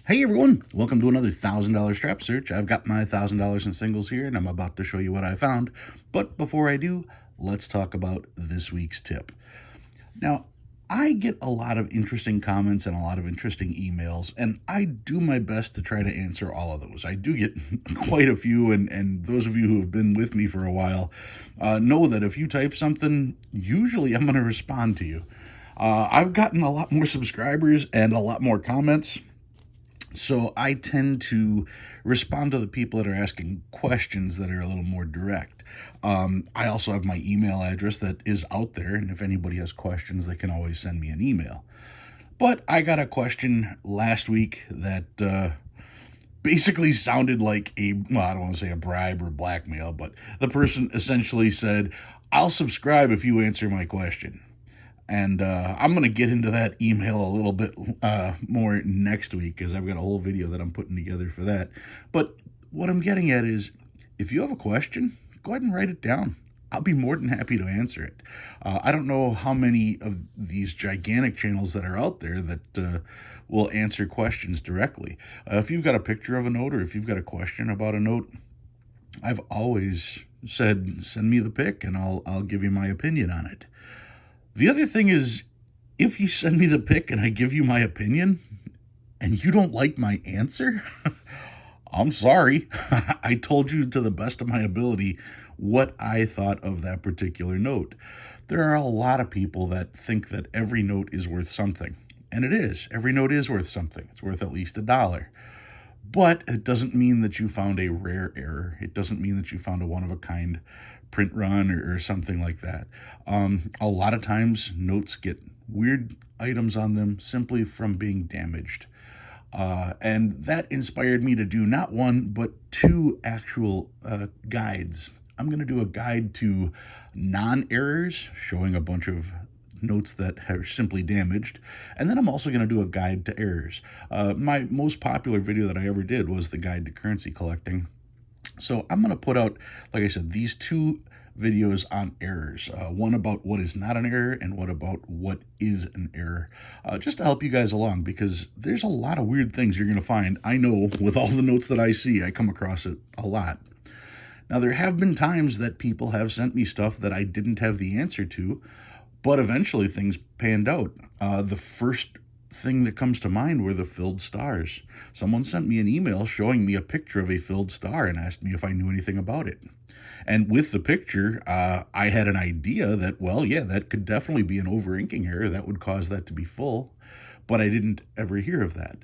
Hey everyone, welcome to another $1,000 strap search. I've got my $1,000 in singles here and I'm about to show you what I found. But before I do, let's talk about this week's tip. Now, I get a lot of interesting comments and a lot of interesting emails, and I do my best to try to answer all of those. I do get quite a few, and those of you who have been with me for a while know that if you type something, usually I'm going to respond to you. I've gotten a lot more subscribers and a lot more comments. So I tend to respond to the people that are asking questions that are a little more direct. I also have my email address that is out there, and if anybody has questions, they can always send me an email. But I got a question last week that basically sounded like I don't want to say a bribe or blackmail, but the person essentially said, I'll subscribe if you answer my question. And I'm going to get into that email a little bit more next week because I've got a whole video that I'm putting together for that. But what I'm getting at is if you have a question, go ahead and write it down. I'll be more than happy to answer it. I don't know how many of these gigantic channels that are out there that will answer questions directly. If you've got a picture of a note or if you've got a question about a note, I've always said, send me the pic and I'll give you my opinion on it. The other thing is, if you send me the pic and I give you my opinion and you don't like my answer, I'm sorry. I told you to the best of my ability what I thought of that particular note. There are a lot of people that think that every note is worth something. And it is. Every note is worth something. It's worth at least $1. But it doesn't mean that you found a rare error. It doesn't mean that you found a one-of-a-kind print run or something like that. A lot of times notes get weird items on them simply from being damaged. And that inspired me to do not one, but two actual guides. I'm going to do a guide to non-errors, showing a bunch of notes that are simply damaged. And then I'm also going to do a guide to errors. My most popular video that I ever did was the guide to currency collecting. So I'm going to put out, like I said, these two videos on errors. One about what is not an error and one about what is an error. Just to help you guys along because there's a lot of weird things you're going to find. I know with all the notes that I see, I come across it a lot. Now, there have been times that people have sent me stuff that I didn't have the answer to, but eventually things panned out. The first thing that comes to mind were the filled stars. Someone sent me an email showing me a picture of a filled star and asked me if I knew anything about it. And with the picture, I had an idea that, well, yeah, that could definitely be an over-inking error. That would cause that to be full. But I didn't ever hear of that.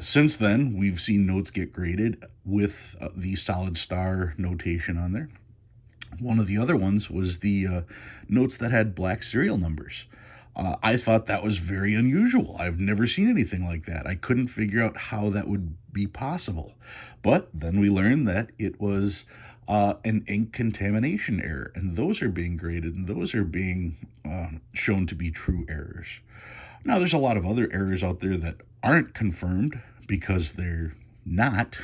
Since then, we've seen notes get graded with the solid star notation on there. One of the other ones was the notes that had black serial numbers. I thought that was very unusual. I've never seen anything like that. I couldn't figure out how that would be possible. But then we learned that it was an ink contamination error, and those are being graded, and those are being shown to be true errors. Now, there's a lot of other errors out there that aren't confirmed because they're not.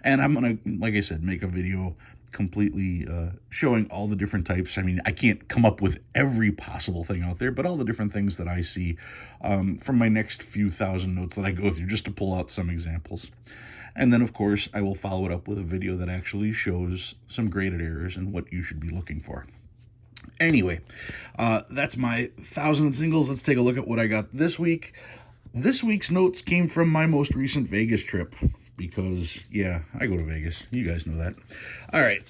And I'm going to, like I said, make a video completely showing all the different types. I mean, I can't come up with every possible thing out there, but all the different things that I see from my next few thousand notes that I go through just to pull out some examples. And then, of course, I will follow it up with a video that actually shows some graded errors and what you should be looking for. Anyway, that's my 1,000 singles. Let's take a look at what I got this week. This week's notes came from my most recent Vegas trip because, yeah, I go to Vegas. You guys know that. All right.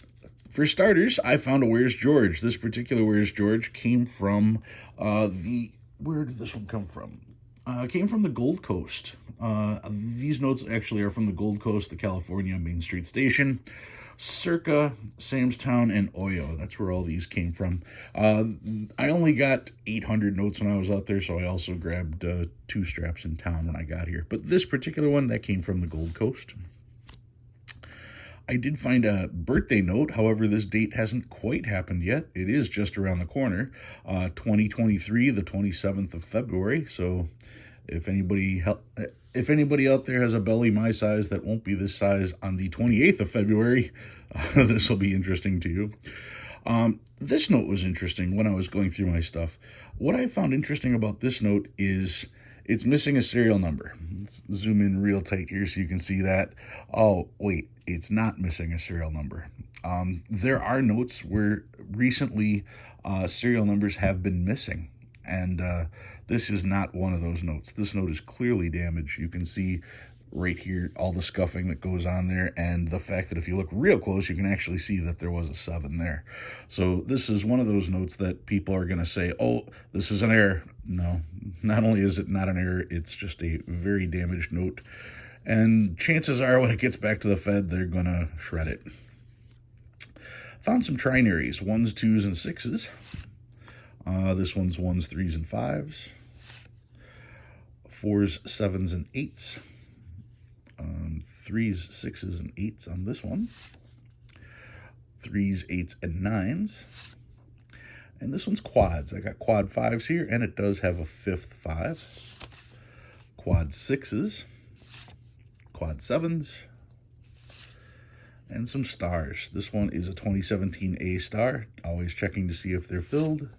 For starters, I found a Where's George. This particular Where's George came from where did this one come from? Came from the Gold Coast. These notes actually are from the Gold Coast, the California Main Street Station, circa Samstown and Oyo. That's where all these came from. I only got 800 notes when I was out there, so I also grabbed 2 straps in town when I got here. But this particular one, that came from the Gold Coast. I did find a birthday note. However, this date hasn't quite happened yet. It is just around the corner, 2023, the 27th of February. So if anybody out there has a belly my size that won't be this size on the 28th of February, this will be interesting to you. This note was interesting when I was going through my stuff. What I found interesting about this note is It's missing a serial number. Let's zoom in real tight here so you can see that. Oh, wait, it's not missing a serial number. There are notes where recently serial numbers have been missing, and this is not one of those notes. This note is clearly damaged. You can see right here all the scuffing that goes on there, and the fact that if you look real close you can actually see that there was a 7 there. So this is one of those notes that people are going to say, oh, this is an error. No, not only is it not an error, it's just a very damaged note, and chances are when it gets back to the Fed they're going to shred it. Found some trinaries, 1s, 2s, and 6s. This one's 1s, 3s, and 5s, 4s, 7s, and 8s. 3s, 6s, and 8s on this one. 3s, 8s, and 9s. And this one's quads. I got quad 5s here, and it does have a 5th 5. Quad 6s. Quad 7s. And some stars. This one is a 2017 A star. Always checking to see if they're filled.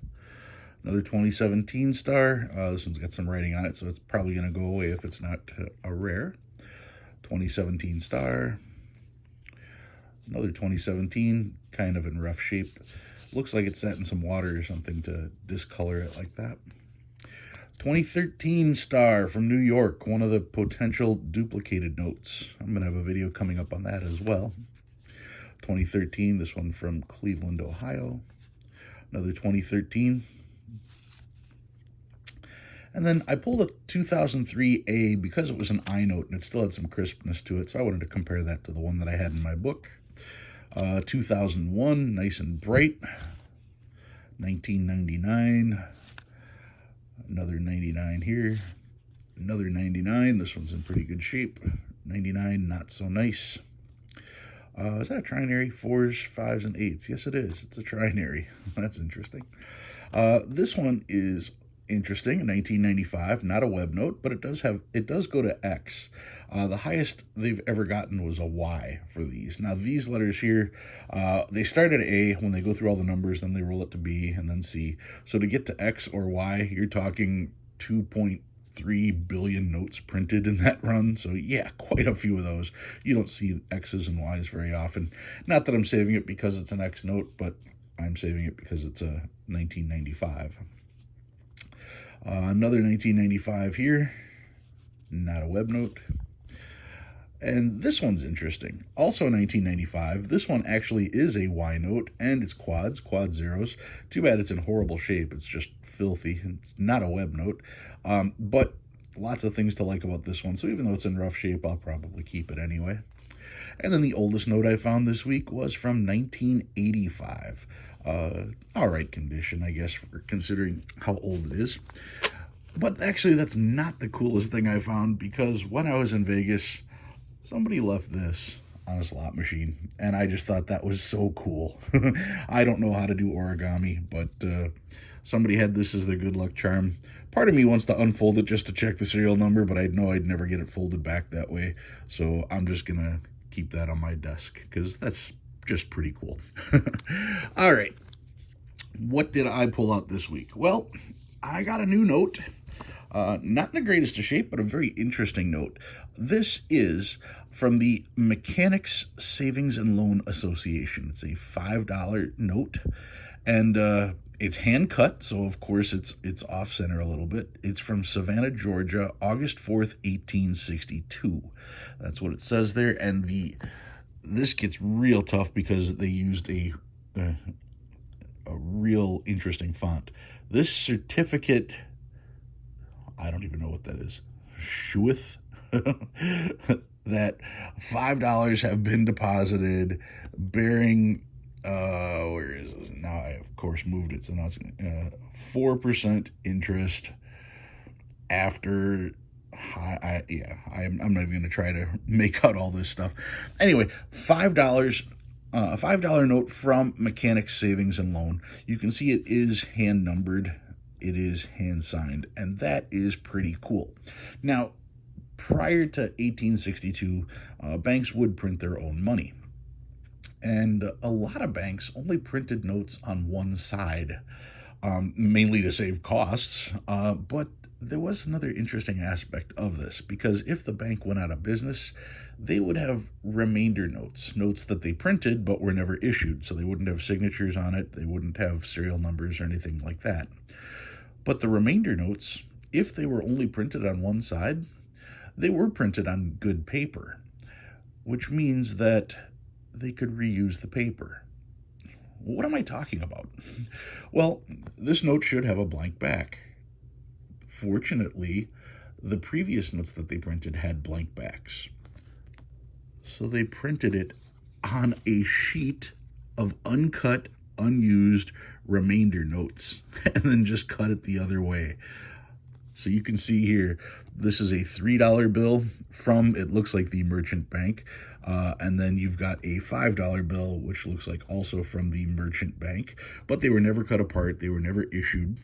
Another 2017 star. This one's got some writing on it, so it's probably going to go away if it's not a rare. 2017 star. Another 2017, kind of in rough shape. Looks like it sat in some water or something to discolor it like that. 2013 star from New York, one of the potential duplicated notes. I'm going to have a video coming up on that as well. 2013, this one from Cleveland, Ohio. Another 2013. And then I pulled a 2003A because it was an I note and it still had some crispness to it, so I wanted to compare that to the one that I had in my book. 2001, nice and bright. 1999, another 99 here. Another 99, this one's in pretty good shape. 99, not so nice. Is that a trinary? 4s, 5s, and 8s. Yes, it is. It's a trinary. That's interesting. This one is interesting. 1995, not a web note, but it does go to X. The highest they've ever gotten was a Y for these. Now these letters here, they start at A. When they go through all the numbers, then they roll it to B and then C. So to get to X or Y, you're talking 2.3 billion notes printed in that run. So yeah, quite a few of those. You don't see X's and Y's very often. Not that I'm saving it because it's an X note, but I'm saving it because it's a 1995. Another 1995 here, not a web note. And this one's interesting. Also 1995, this one actually is a Y note, and it's quad zeros. Too bad it's in horrible shape. It's just filthy. It's not a web note. But lots of things to like about this one. So even though it's in rough shape, I'll probably keep it anyway. And then the oldest note I found this week was from 1985. All right condition, I guess, for considering how old it is. But actually, that's not the coolest thing I found, because when I was in Vegas, somebody left this on a slot machine, and I just thought that was so cool. I don't know how to do origami, but somebody had this as their good luck charm. Part of me wants to unfold it just to check the serial number, but I know I'd never get it folded back that way, so I'm just going to keep that on my desk, because that's just pretty cool. All right. What did I pull out this week? Well, I got a new note. Not the greatest of shape, but a very interesting note. This is from the Mechanics Savings and Loan Association. It's a $5 note, and it's hand cut, so of course it's off center a little bit. It's from Savannah, Georgia, August 4th, 1862. That's what it says there, and this gets real tough because they used a real interesting font. This certificate, I don't even know what that is. Shewith. That $5 have been deposited bearing, where is it? Now I, of course, moved it, so now it's 4% interest after, I'm not even going to try to make out all this stuff. Anyway, $5, a $5 note from Mechanics Savings and Loan. You can see it is hand numbered. It is hand signed, and that is pretty cool. Now, prior to 1862, banks would print their own money. And a lot of banks only printed notes on one side. mainly to save costs. But there was another interesting aspect of this, because if the bank went out of business, they would have remainder notes, notes that they printed but were never issued. So they wouldn't have signatures on it, they wouldn't have serial numbers or anything like that. But the remainder notes, if they were only printed on one side, they were printed on good paper, which means that they could reuse the paper. What am I talking about? Well, this note should have a blank back. Fortunately, the previous notes that they printed had blank backs. So they printed it on a sheet of uncut, unused remainder notes and then just cut it the other way. So you can see here, this is a $3 bill from, it looks like the Merchant Bank. And then you've got a $5 bill, which looks like also from the Merchant Bank. But they were never cut apart. They were never issued.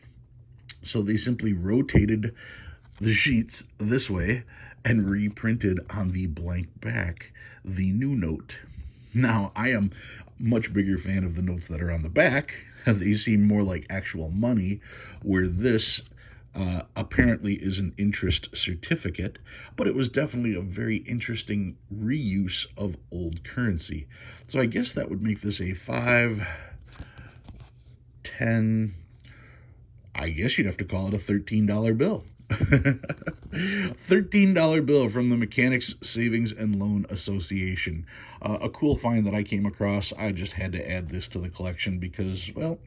So they simply rotated the sheets this way and reprinted on the blank back the new note. Now, I am a much bigger fan of the notes that are on the back. They seem more like actual money, where this apparently is an interest certificate, but it was definitely a very interesting reuse of old currency. So I guess that would make this a 5, 10, I guess you'd have to call it a $13 bill. $13 bill from the Mechanics Savings and Loan Association. A cool find that I came across. I just had to add this to the collection because, well,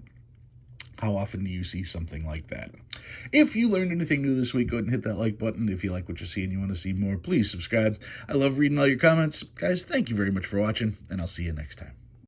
how often do you see something like that? If you learned anything new this week, go ahead and hit that like button. If you like what you see and you want to see more, please subscribe. I love reading all your comments. Guys, thank you very much for watching, and I'll see you next time.